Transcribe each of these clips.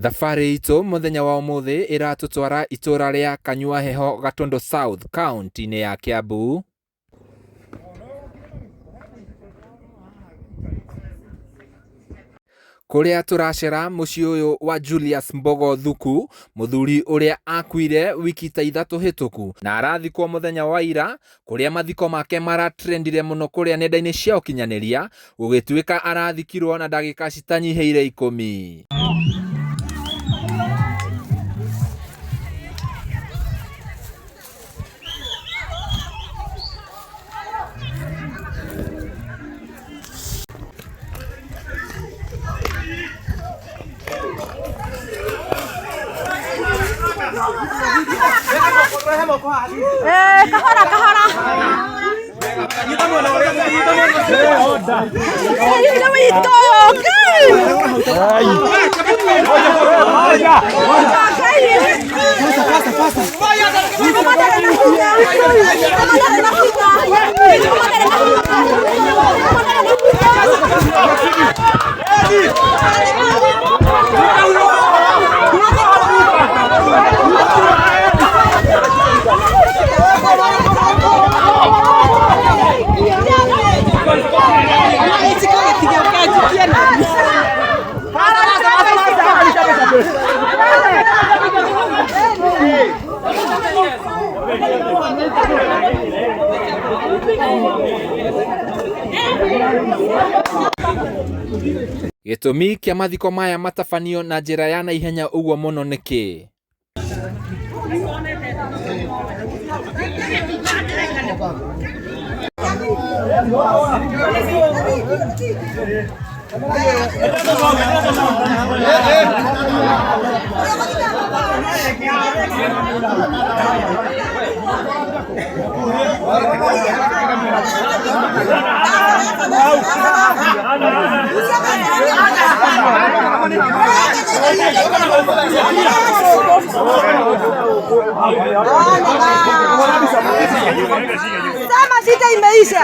Thabarĩ itũ muthenya wa umuthi iratutwara itura ria Kanyua Heho Gatondo South kaunti-inĩ ya Kiambu. Kuria turacera muciĩ uyu wa Julius Mbogo Thuku, muthuri uria akuire wiki ta ithatu hituku na arathikwo muthenya wa ira, kuria mathiko make maratrendire muno kuria nenda-inĩ cia ukinyaniria, gugituika arathikirwo na ndagika citanyiheire 10. Gitumi kia mathiko maya matabanio na njira ya naihenya uguo muno niki? Sama sita imeisha.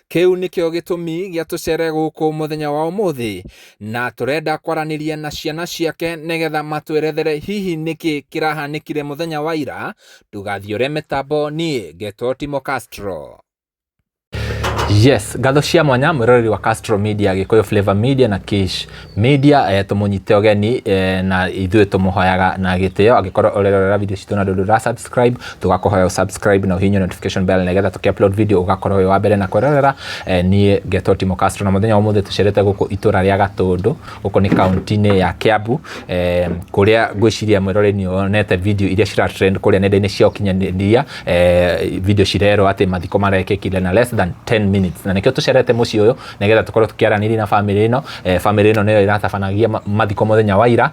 Kiu nikio gitumi gia tucere guku muthenya wa umuthi, na turenda kwaraniria na ciana ciake nigetha matwerethere hihi niki kirahanikire muthenya wa ira. Tugathiore mitambo nie Geto Timo Castro. Yes, gatho cia mwanya mwiroreri wa Castro Media, Gikuyu Flavor Media na Kish Media, tumunyite ogeni na ithuĩ tumuhoyaga na gitio agikorwo urerorera video citu na ndura subscribe, tugakuhoya subscribe na uhinyo notification bell nigetha tukiupload video ugakorwo wa mbere na kwerorera. Nie Geto Timo Castro na muthenya wa umuthi tucerete guku itura ria Gatundu, guku ni kaunti-inĩ ya Kiambu, kuria ngwiciria mwiroreri ni onete video iria cira trend kuria nenda-inĩ cia ukinyaniria, video cirero ati mathiko marekekire na less than 10 minutes, na nikio tucerete muciĩ uyu nigetha tukorwo tukiaranĩria na family ino. Family ino niyo iratabanagia mathiko muthenya wa ira,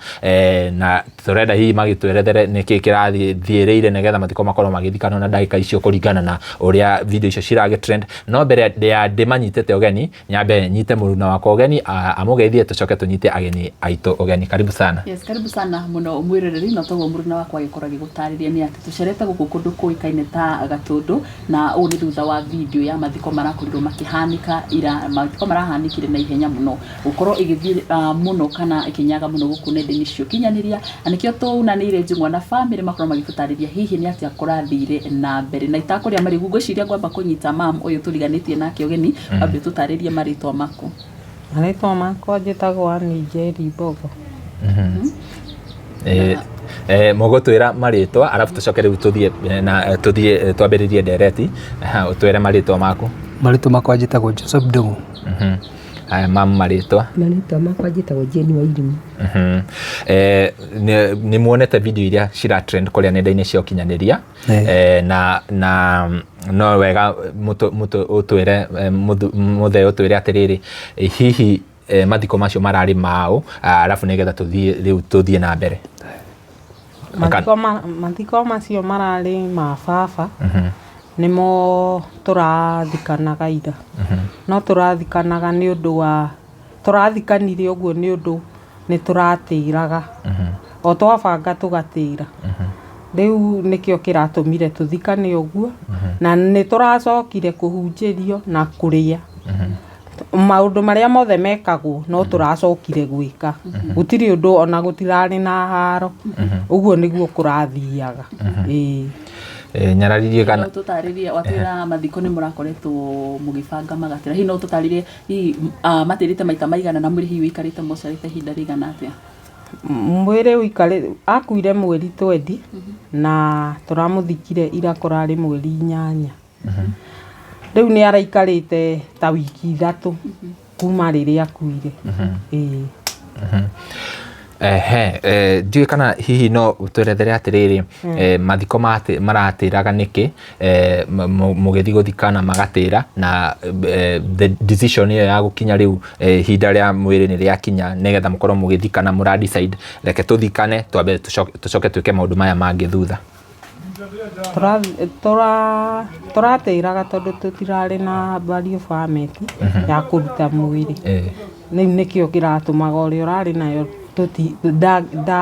na turenda hihi magitwerethere niki kirathiĩrĩire nigetha mathiko makorwo magithikanwo na ndagika icio kuringana na uria video icio cirage trend. No mbere ya ndimanyitete ogeni, nyambe nyite muruna wako ogeni amugeithie tucoke tunyite ageni aitu ogeni. Karibu sana. Yes, karibu sana muno mwiroreri, no toguo muruna wako agikora gigutariria ni ati tucerete guku kundu kuikaine ta Gatundu, na u ni thutha wa video ya mathiko marakorirwo makihanika ira, mathiko marahanikire na ihenya muno ukorwo igithii muno kana ikinyaga muno guku nenda-inĩ cia ukinyaniria. Anikio tunanĩire njungwa na family makorwo magitutariria hihi ni ati akurathire na mbere na itakuria mari ngwiciria ngwamba kunyita mam uyu turiganitie nake ogeni, ambe tutaririe maritwa mako. Maritwa mako njitagwo Annie Njeri Mbogo. Mogotwira maritwa arafu tucoke riu tuthie twambiririe ndereti. Utwire maritwa maku. Maritwa makwa njitagwo Joseph Ndungu. Haya mamu marĩtwa makwa njĩtagwo Jane Wairimu. Nĩ muonete video iria cira trend kũrĩa nenda-inĩ cia ũkinyanĩria na no wega ũtwĩre mũthee ũtwĩre atĩrĩrĩ hihi mathiko macio mararĩ mao arabu nĩgetha tũthiĩ na mbere. Mathiko macio mararĩ ma baba nĩmo tũrathikanaga ira no tũrathikanaga nĩ ũndũ wa tũrathikanire ũguo nĩ ũndũ nĩ tũratĩraga o twabanga tũgatĩra rĩu nĩkĩo kĩratũmire tũthikane ũguo na nĩ tũracokire kũhunjĩrio na kũrĩa maũndũ marĩa mothe mekagwo no tũracokire gwĩka gũtirĩ ũndũ ona gũtirarĩ na haro ũguo nĩguo kũrathiaga. Nyararirie kana tutarĩria watwĩra mathiko nĩ mũrakoretwo mũgĩbanga magatĩra hihi no tũtarĩrie hihi matĩrĩte maita maigana na mwĩrĩ hihi wĩikarĩte mũcarĩte ihinda rĩigana atĩa? Mwĩrĩ wĩikarĩte akuire mweri 20 na tũramũthikire ira kũrarĩ mweri 8 rĩu nĩ araikarĩte ta wiki 3 kuma rĩrĩa akuire. Ndiũĩ kana hihi no ũtwerethere atĩrĩrĩ mathiko maratĩraga nĩkĩ mũgĩthiĩ gũthikana magatĩra na the decision ĩyo ya gũkinya rĩu ihinda rĩa mwĩrĩ nĩ rĩakinya nĩgetha mũkorwo mũgĩthikana mũra decide reke tũthikane twambe tũcoke twĩke maũndũ maya mangĩ thutha. Tũratĩraga tondũ tũtirarĩ na burial permit ya kũruta mwĩrĩ rĩu nĩkĩo kĩratũmaga ũrĩa ũrarĩ nayo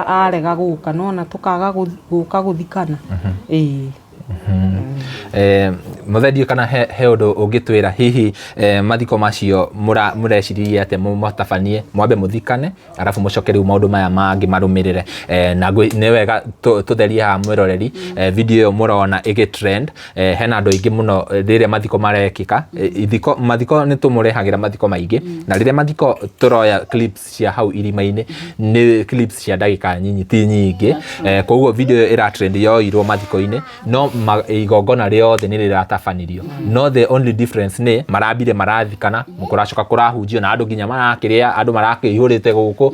arega gũka nona tũkaga gũka gũthikana. Mũthee kana he ũndũ ũngĩtwĩra hihi mathiko macio mũreciria atĩ mũmatabanie mwambe mũthikane arabu mũcoke rĩu maũndũ maya mangĩ marũmĩrĩre na nĩ wega tũtherie haha mwĩroreri video ĩyo mũrona ĩgĩtrend hena andũ aingĩ mũno rĩrĩa mathiko marekĩka mathiko nĩ tũmũrehagĩra mathiko maingĩ na rĩrĩa mathiko tũroya clips cia hau irima-inĩ nĩ clips cia ndagĩka nyinyi ti nyingĩ koguo video ĩyo ĩratrend yoirwo mathiko-inĩ no igongona rĩothe nĩ rĩratabanirio no the only difference nĩ marambire marathikana mũkũracoka kũrahunjio na andũ nginya marakĩrĩa andũ marakĩihũrĩte gũkũ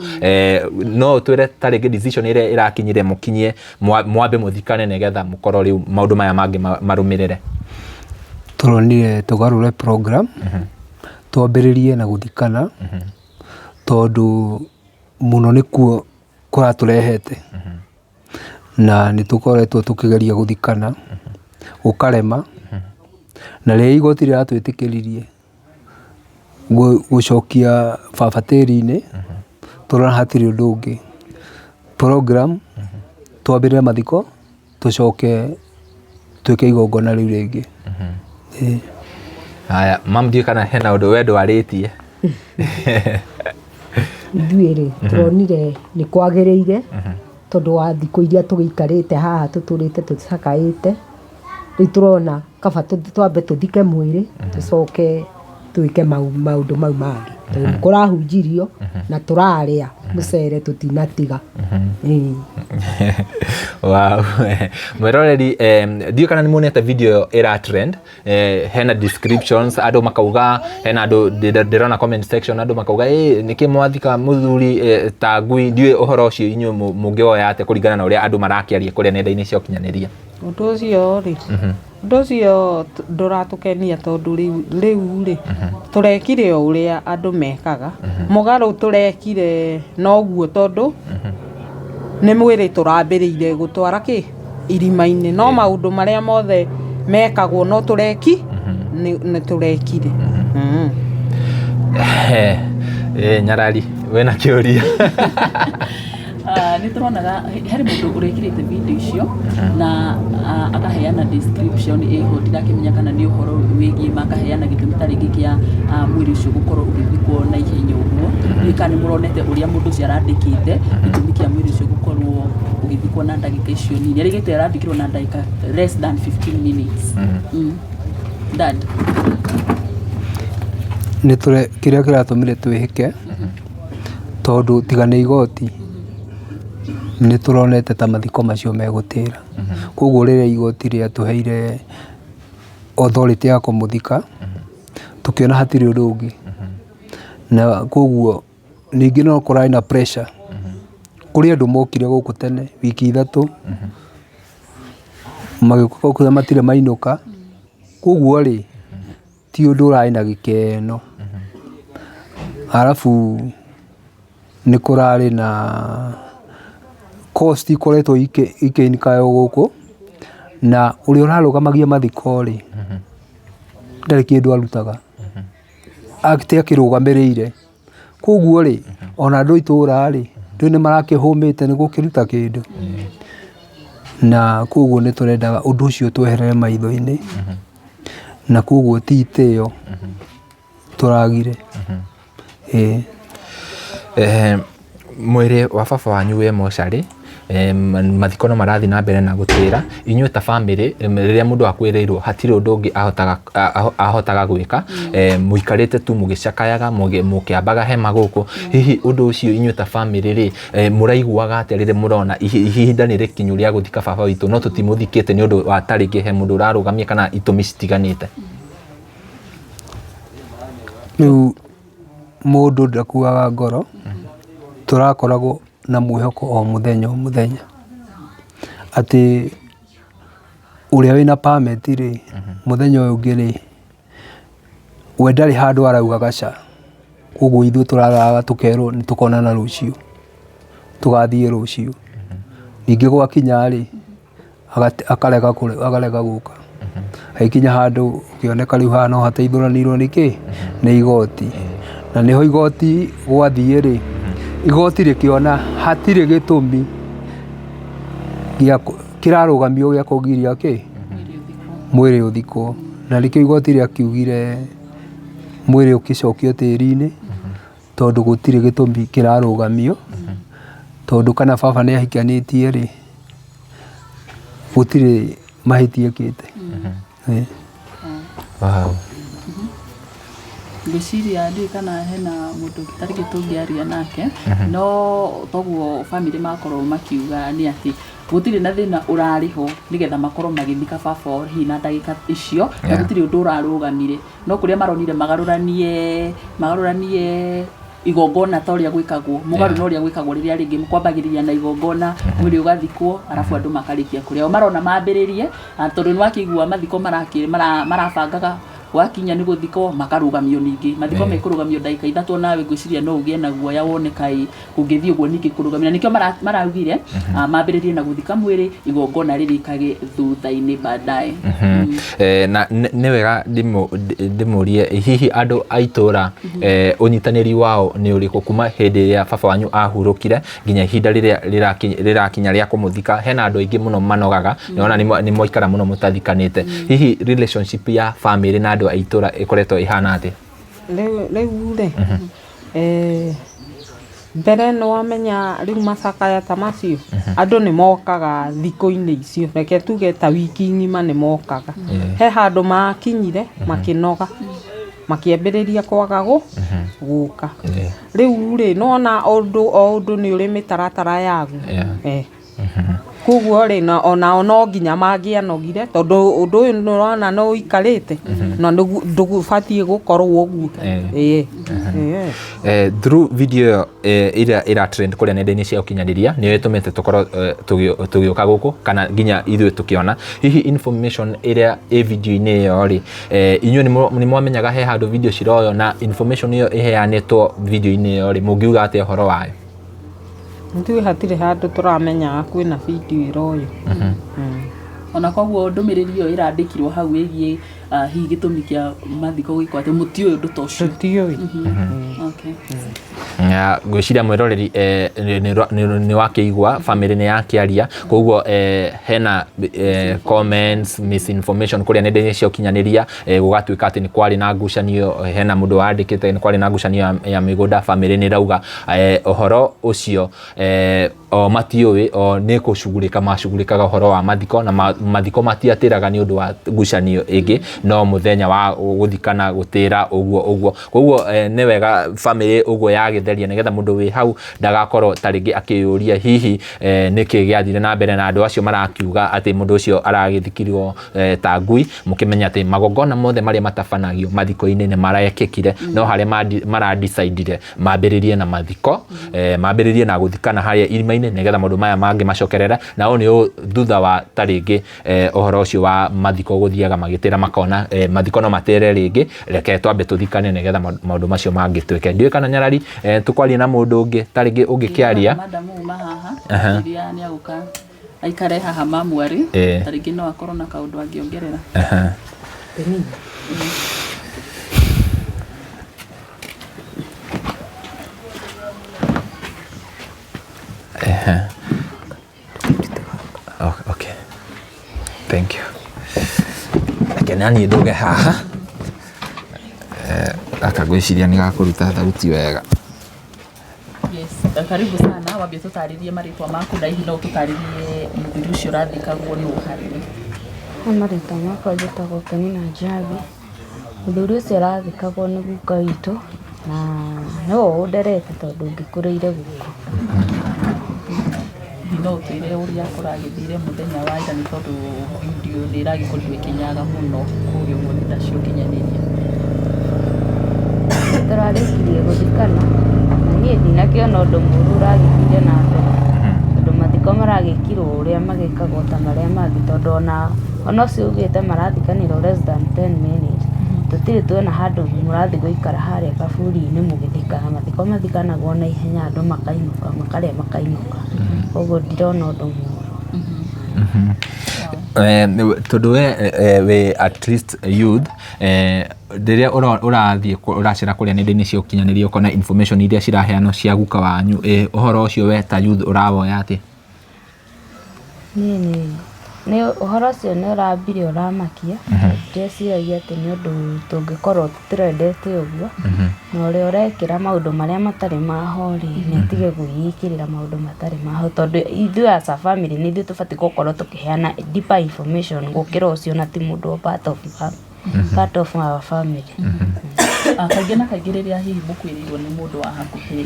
no twĩre ta rĩngĩ decision ĩrĩa ĩrakinyire mũkinyie mwambe mũthikane nĩgetha mũkorwo rĩu maũndũ maya mangĩ marũmĩrĩre. Tũronire tũgarũre program twambĩrĩrie na gũthikana tondũ mũno nĩkuo kũratũrehete na nĩ tũkoretwo tũkĩgeria gũthikana gũkarema na rĩrĩa igoti rĩratwĩtĩkĩririe gũcokia baba tĩri-inĩ tũrona hatirĩ ũndũ ũngĩ program twambĩrĩre mathiko tũcoke twĩke igongona rĩu rĩngĩ. Haya mamu ndiũĩ kana hena ũndũ we ndwarĩtie. Ithuĩ turonire nĩ kwagĩrĩire tondũ wa thikũ iria tũgĩikarĩte haha tũtũrĩte tũcakaĩte rĩu tũrona kaba twambe tũthike mwĩrĩ tũcoke twĩke maũndũ mau mangĩ tondũ kũrahunjirio na tũrarĩa mũcere tũtinatiga. Wow. Mwĩroreri ndiũĩ kana nĩ muonete video ĩra trend hena descriptions andũ makauga hena andũ ndĩrona comment section andũ makauga nĩkĩ mwathika mũthuri ta ngui ndiũĩ ũhoro ũcio inyuĩ mũngĩoya atĩa kũringana na ũrĩa andũ marakĩaria kũrĩa nenda-inĩ cia ũkinyanĩria. Ũndũ ũcio rĩ ũndũ ũcio ndũratũkenia tondũ rĩu tũrekire o ũrĩa andũ mekaga mũgarũ tũrekire noguo tondũ nĩ mwĩrĩ tũrambĩrĩire gũtwara irima-inĩ no maũndũ marĩa mothe mekagwo no tũreki nĩ tũrekire. Nyarari wena kĩũria. Nĩ tũronaga harĩ mũndũ ũrekĩrĩte video icio na akaheana description ĩho ndirakĩmenya kana nĩ ũhoro wĩgiĩ makaheana gĩtũmi ta rĩngĩ kĩa mwĩrĩ ũcio gũkorwo ũgĩthikwo na ihenya ũguo nĩ kana nĩ mũronete ũrĩa mũndũ ũcio arandĩkĩte gĩtũmi kĩa mwĩrĩ ũcio gũkorwo ũgĩthikwo na ndagĩka icio nini arĩgĩte arandĩkirwo na ndagĩka less than 15 minutes. Dad nĩ kĩrĩa kĩratũmire twĩhĩke tondũ tiga nĩ igoti nĩ tũronete ta mathiko macio megũtĩra koguo rĩrĩa igoti rĩatũheire authority ya kũmũthika tũkĩona hatirĩ ũndũ ũngĩ na koguo ningĩ no kũrarĩ na pressure kũrĩ andũ mokire gũkũ tene wiki 3 magĩũka kũrĩa matirĩ mainũka, koguo rĩ ti ũndũ ũrarĩ na gĩkeno. Arabu nĩ kũrarĩ na cost ikoretwo ikĩinĩkayo gũkũ, na ũrĩa ũrarũgamagia mathiko rĩ ndarĩ kĩndũ arutaga akĩrũgamĩrĩire, koguo rĩ ona andũ itũra rĩ rĩu nĩ marakĩhũmĩte nĩ gũkĩruta kĩndũ, na koguo nĩ tũrendaga ũndũ ũcio tweherere maitho-inĩ, na koguo ti itĩo tũragire. Mwĩrĩ wa baba wanyu wĩ mocarĩ, mathiko no marathiĩ na mbere na gũtĩra, inyuĩ ta bamĩrĩ rĩrĩa mũndũ akwĩrĩirwo hatirĩ ũndũ ũngĩ ahotaga gwĩka, mũikarĩte tu mũgĩcakayaga mũkĩambaga hema gũkũ. Hihi ũndũ ũcio inyuĩ ta bamĩrĩ rĩ mũraiguaga atĩa rĩrĩa mũrona ihinda nĩ rĩkinyu rĩa gũthika baba witũ no tũtimũthikĩte nĩ ũndũ wa tarĩngĩ he mũndũ ũrarũgamia kana itũmi citiganĩte? Rĩu mũndũ ndakuaga ngoro, tũrakoragwo na mwĩhoko o mũthenya o mũthenya atĩ ũrĩa wĩna permit rĩ mũthenya ũyũ ũngĩ rĩ we ndarĩ handũ arauga gaca, koguo ithuĩ tũraraga tũkerwo nĩ tũkonana rũciũ, tũgathiĩ rũciũ. Ningĩ gwakinya rĩ akarega gũka, haikinya handũ ũkĩoneka rĩu haha no hateithũranirwo nĩkĩ nĩ igoti, na nĩho igoti gwathiĩ rĩ igoti rĩkĩona hatirĩ gĩtũmi kĩrarũgamio gĩa kũgiria mwĩrĩ ũthikwo, na nĩkĩo igoti rĩakiugire mwĩrĩ ũkĩcokio tĩri-inĩ tondũ gũtirĩ gĩtũmi kĩrarũgamio, tondũ kana baba nĩ ahikanĩtie rĩ gũtirĩ mahĩtia ĩkĩte. Ngwĩciria ndiũĩ kana hena mũndũ tarĩngĩ tũngĩaria nake, no toguo bamĩrĩ makorwo makiuga nĩ atĩ gũtirĩ na thĩna ũrarĩho nĩgetha makorwo magĩthika baba hihi na ndagĩka icio, na gũtirĩ ũndũ ũrarũgamire, no kũrĩa maronire magarũranie igongona ta ũrĩa gwĩkagwo mũgarũ na ũrĩa gwĩkagwo rĩrĩa rĩngĩ kwambagĩrĩria na igongona mwĩrĩ ũgathikwo arabu andũ makarĩkia kũrĩa marona mambĩrĩrie, tondũ nĩ wakĩigua mathiko marabangaga wakinya nĩ gũthikwo makarũgamio ningĩ mathiko mekũrũgamio ndagĩka 3 nawe ngwĩciria no ũgĩe na guoya wone kaĩ kũngĩthiĩ ũguo ningĩ kũrũgamio, na nĩkĩo maraugire mambĩrĩrie na gũthika mwĩrĩ igongona rĩrĩkage thutha-inĩ baadaye. Na nĩ wega ndĩmũrie hihi andũ a itũra ũnyitanĩri wao nĩ ũrĩkũ kuma hĩndĩ ĩrĩa baba wanyu ahurũkire nginya ihinda rĩrĩa rĩrakinya rĩa kũmũthika? Hena andũ aingĩ mũno manogaga nĩona nĩ mwaikara mũno mũtathikanĩte, hihi relationship ya bamĩrĩ na andũ a itũra ĩkoretwo ĩhana atĩa? Rĩu rĩ mbere nĩ wamenya rĩu macakaya ta macio andũ nĩ mokaga thikũ-inĩ icio, reke tuge ta wiki ng'ima nĩ mokaga, he handũ makinyire makĩnoga makĩambĩrĩria kwaga gũka. Rĩu rĩ nona o ũndũ nĩ ũrĩ mĩtaratara yaguo, koguo rĩ ona no nginya mangĩanogire tondũ ũndũ ũyũ nĩũrona no ũikarĩte na ndũbatiĩ gũkorwo ũguo. Through video ĩrĩa ĩratrend kũrĩa nenda-inĩ cia ũkinyanĩria nĩyo ĩtũmĩte tũkorwo tũgĩũka gũkũ kana nginya ithuĩ tũkĩona hihi information ĩrĩa ĩ video-inĩ ĩyo rĩ inyuĩ nĩ mwamenyaga he handũ video ciroyo na information ĩyo ĩheanĩtwo video-inĩ ĩyo rĩ mũngiuga atĩa ũhoro wayo? Nĩtũĩ hatirĩ handũ tũramenyaga kwĩna video ĩroyo. Ona koguo ndũmĩrĩri ĩyo ĩrandĩkirwo hau ĩgiĩ hihi gĩtũmi kĩa mathiko gwĩkwo atĩ mũtiũĩ ũndũ ta ũcio? Tũtiũĩ. Ngwĩciria mwĩroreri nĩ wakĩigua bamĩrĩ nĩ yakĩaria, koguo hena comments, misinformation kũrĩa nenda-inĩ cia ũkinyanĩria, gũgatuĩka atĩ nĩ kwarĩ na ngucanio, hena mũndũ wandĩkĩte nĩ kwarĩ na ngucanio ya mĩgũnda, bamĩrĩ nĩ rauga ũhoro ũcio o matiũĩ o nĩ kũcugurĩka macugurĩkaga ũhoro wa mathiko na mathiko matiatĩraga nĩ ũndũ wa ngucanio ĩngĩ. no muthenya wa guthikana gutira uguo koguo nĩ wega family uguo ya githeria nigetha mundu wi hau ndagakorwo taringi akiyuria hihi niki giathire na mbere na andu acio marakiuga ati mundu ucio aragithikirwo ta ngui mukimenya ati magongona mothe maria matabanagio mathiko-ini ni marekekire no haria mara decide mambiririe na mathiko mambiririe na guthikana haria irima-ini nigetha mundu maya mangi macokerera na oni thutha wa taringi ohoro ucio wa mathiko guthiaga magitira makona mathiko no matere ringi reke twambe tuthikane nigetha maundu macio mangitweke ndiwe kana Nyarari tukwaria na mundu ungi taringi ungikiaria madamu mahaha iria ni aguka aikare haha mamwari taringi no akorwo na kaundu angiongerera okay thank you nani nduge haha akagwiciria ni gakuruta thauti wega. Yes, karibu sana wambie tutaririe maritwa maku na hihi no tutaririe muthuri ucio rathikagwo ni uharire. Maritwa makwa njĩtagwo Penina Njabi. Muthuri ucio rathikagwo ni guka witũ na no underete tondu ngĩkũrĩire guku. No twire uria kuragithire muthenya wa ira ni tondu video ni iragikorwo ikinyaga muno kurio muthenya cio kinyaniria. Tũrarĩkirie gũthikana na niĩ ndinakĩona ũndũ mũru ũragĩthire na mbere tondũ mathiko maragĩkirwo ũrĩa magĩkagwo ta marĩa mangĩ tondũ ona ũcio ugĩte marathikanĩrwo less than 10 minutes tũtirĩ tuona handũ mũrathiĩ gũikara harĩa kaburi-inĩ mũgĩthikana mathiko mathikanagwo na ihenya andũ makainũka makarĩa makainũka koguo ndirona ũndũ mũru. Tondu we at least youth riria urathie uracira kuria nenda-ini cia ukinyaniria ukona information iria ciraheanwo cia guka wanyu uhoro ucio we ta youth urawoya ati ni uhoro ucio ni urambire uramakia ndeciragia ati ni undu tungĩkorwo tũtirendete ũguo na ũrĩa ũrekĩra maũndũ marĩa matarĩ maho-rĩ nĩatige gwĩkĩrĩra maũndũ matarĩ maho tondũ ithuĩ as a family nĩ ithuĩ tũbatiĩ gũkorwo tũkĩheana deeper information gũkĩra ũcio na ti mũndũ part of our family. Kaingĩ na kaingĩ rĩrĩa hihi mũkwĩrĩirwo nĩ mũndũ wa hakuhĩ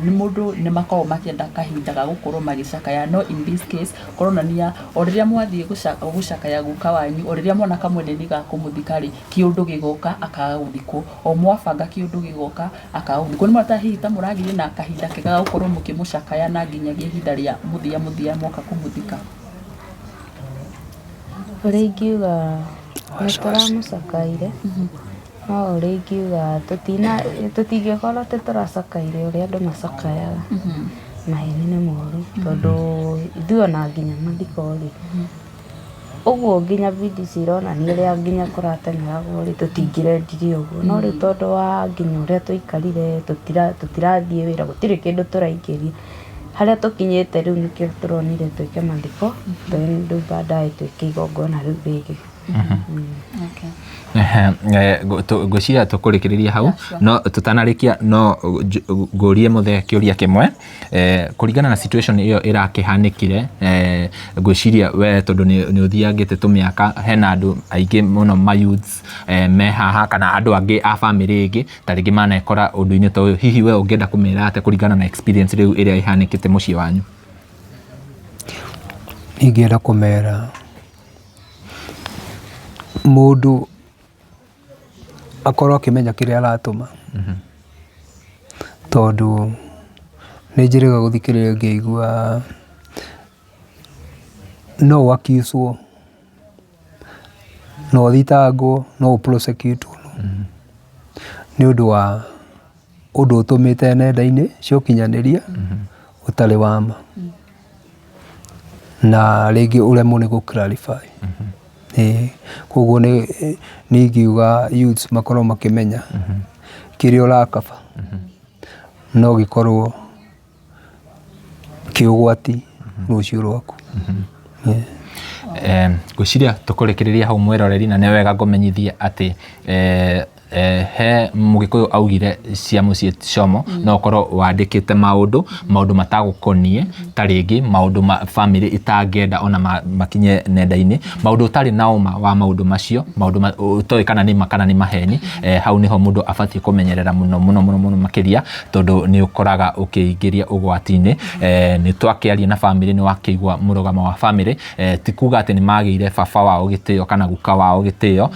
nĩ mũndũ nĩ makoragwo makĩenda kahinda ga gũkorwo magĩcakaya no in this case koronania o rĩrĩa mwathiĩ gũcakaya guka wanyu o rĩrĩa mwana kamwendeni ga kũmũthika-rĩ kĩũndũ gĩgoka akaga gũthikwo o mwabanga kĩũndũ gĩgoka akaga gũthikwo nĩ marata hihi ta mũragĩire na kahinda kega ga gũkorwo mũkĩmũcakaya na nginyagia ihinda rĩa mũthia moka kũmũthika. Ũrĩa ingiuga nĩ tũramũcakaire no ũrĩa ingiuga tũtingĩkorwo tũracakaire ũrĩa andũ macakayaga maheni nĩ moru tondũ ithuĩ ona nginya mathiko-rĩ ũguo nginya video cironania ũrĩa nginya kũrateng'eragwo-rĩ tũtingĩrendirie ũguo no rĩu tondũ wa nginya ũrĩa tũikarire tũtirathiĩ wĩra gũtirĩ kĩndũ tũraingĩria harĩa tũkinyĩte rĩu nĩkĩo tũronire twĩke mathiko then rĩu baadaye twĩke igongona rĩu rĩngĩ. Ngwĩciria tũkũrĩkĩrĩria hau no tutanarĩkia no ngũrie mũthee kĩũria kĩmwe kũringana na situation ĩyo ĩrakĩhanĩkire ngwĩciria we tondũ nĩ ũthiangĩte tũmĩaka hena andũ aingĩ mũno ma youths me haha kana andũ angĩ a family ĩngĩ ta rĩngĩ manekora ũndũ-inĩ ta ũyũ hihi we ũngĩenda kũmera atĩa kũringana na experience rĩu ĩrĩa ĩhanĩkĩte mũciĩ wanyu? Ingĩenda kũmera mũndũ akorwo akĩmenya kĩrĩa aratũma tondũ nĩ njĩrĩga gũthikĩrĩria ngĩigua no wakiswo no thitangwo no prosecutwo nĩ ũndũ wa ũndũ ũtũmĩte nenda-inĩ cia ũkinyanĩria ũtarĩ wa ma na rĩngĩ ũremwo nĩ gũ-clarify. Koguo nĩ ingiuga youths makorwo makĩmenya kĩrĩa ũrakaba no gĩkorwo kĩũgwati rũciũ rwaku. Ngwĩciria tũkũrĩkĩrĩria hau mwĩroreri na nĩ wega ngũmenyithia atĩ he Mugikuyu augire cia muciĩ Chomo no korwo wandĩkĩte maũndũ matagukonie ta rĩngĩ maũndũ family itangĩenda ona makinye nenda-inĩ, maũndũ ũtarĩ na ũma wa maũndũ macio, maũndũ ũtoĩ kana nĩ maheni, hau niho mũndũ abatie kũmenyerera mũno makĩria, tondũ nĩ ũkoraga ũkĩingĩria ũgwati-inĩ. Nĩ twakĩaria na family, nĩ wakĩigua mũrugamo wa family, ti kuga atĩ nĩ magĩire baba wao gĩtĩo kana guka wao gĩtĩo,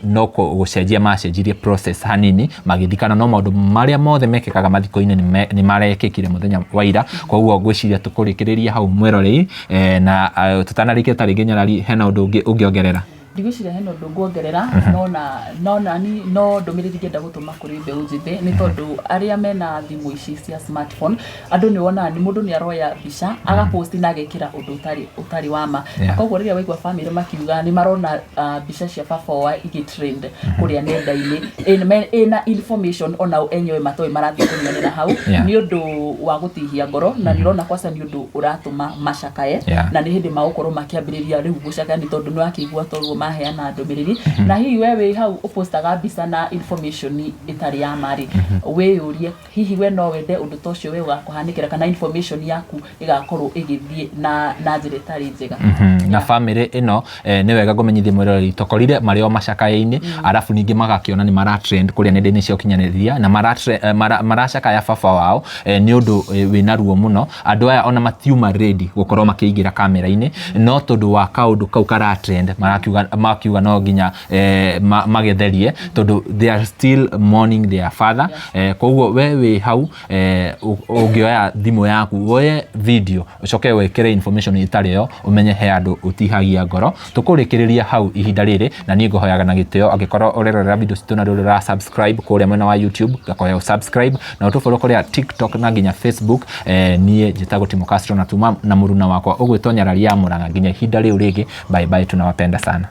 no gũcenjia macenjirie process hanini magĩthikana, no maũndũ marĩa mothe mekĩkaga mathiko-inĩ nĩ marekĩkire mũthenya wa ira. Koguo ngwĩciria tũkũrĩkĩrĩria hau mwerorei, na tũtanarĩkia ta rĩngĩ Nyarari, hena ũndũ ũngĩongerera? Ndigwĩciria hena ũndũ ngwongerera, no ndũmĩrĩri ngĩenda gũtũma kũrĩ mbeũ njĩthĩ, nĩ tondũ arĩa mena thimũ ici cia smartphone, andũ nĩ wonaga nĩ mũndũ nĩ aroya mbica agaposti na agekĩra ũndũ ũtarĩ wa ma. Koguo rĩrĩa waigua family makiuga nĩ marona mbica cia baba wao igĩtrend kũrĩa nenda-inĩ ĩna information onao enyewe matoĩ marathiĩ kũnyanĩra hau, nĩ ũndũ wa gũtihia ngoro, na nĩ ũrona kwaca nĩ ũndũ ũratũma macakaye, na nĩ hĩndĩ magũkorwo makĩambĩrĩria rĩu gũcakaya, nĩ tondũ nĩ wakĩigua tondũ maheana ndũmĩrĩri, na hihi we wĩ hau ũpostaga mbica na information itarĩ ya marĩ, wĩyũrie hihi we no wende ũndũ ta ũcio we ũgakũhanĩkĩra, kana information yaku ĩgakorwo ĩgĩthiĩ na njĩra ĩtarĩ njega. Na family ĩno nĩ wega ngũmenyithie mwĩroreri, tokorire marĩ o macakaya-inĩ, arabu ningĩ magakĩona nĩ maratrend kũrĩa nenda-inĩ cia ũkinyanĩrĩria, na maracakaya baba wao, nĩ ũndũ wĩna ruo mũno. Andũ aya ona matiuma ready gũkorwo makĩingĩra kamera-inĩ, no tondũ wa kaũndũ kau karatrend makiuga no nginya magetherie, tondũ they are still mourning their father. Koguo we wĩ hau, ũngĩoya thimũ yaku woye video ũcoke wekĩre information itarĩ yo, ũmenye he andũ ũtihagia ngoro. Tũkũrĩkĩrĩria hau ihinda rĩrĩ, na niĩ ngũhoyaga na gĩtĩo angĩkorwo ũrerorera video citũ na ndũrĩ subscribe kũrĩa mwena wa YouTube, ngakoya subscribe na ũtũfollow kũrĩa TikTok na nginya Facebook. Niĩ njĩtagwo Timo Castro na tuma na mũruna wakwa ũgwĩtwo Nyarari ya Mũrang'a. Nginya ihinda rĩu rĩngĩ, bye bye, tunawapenda sana.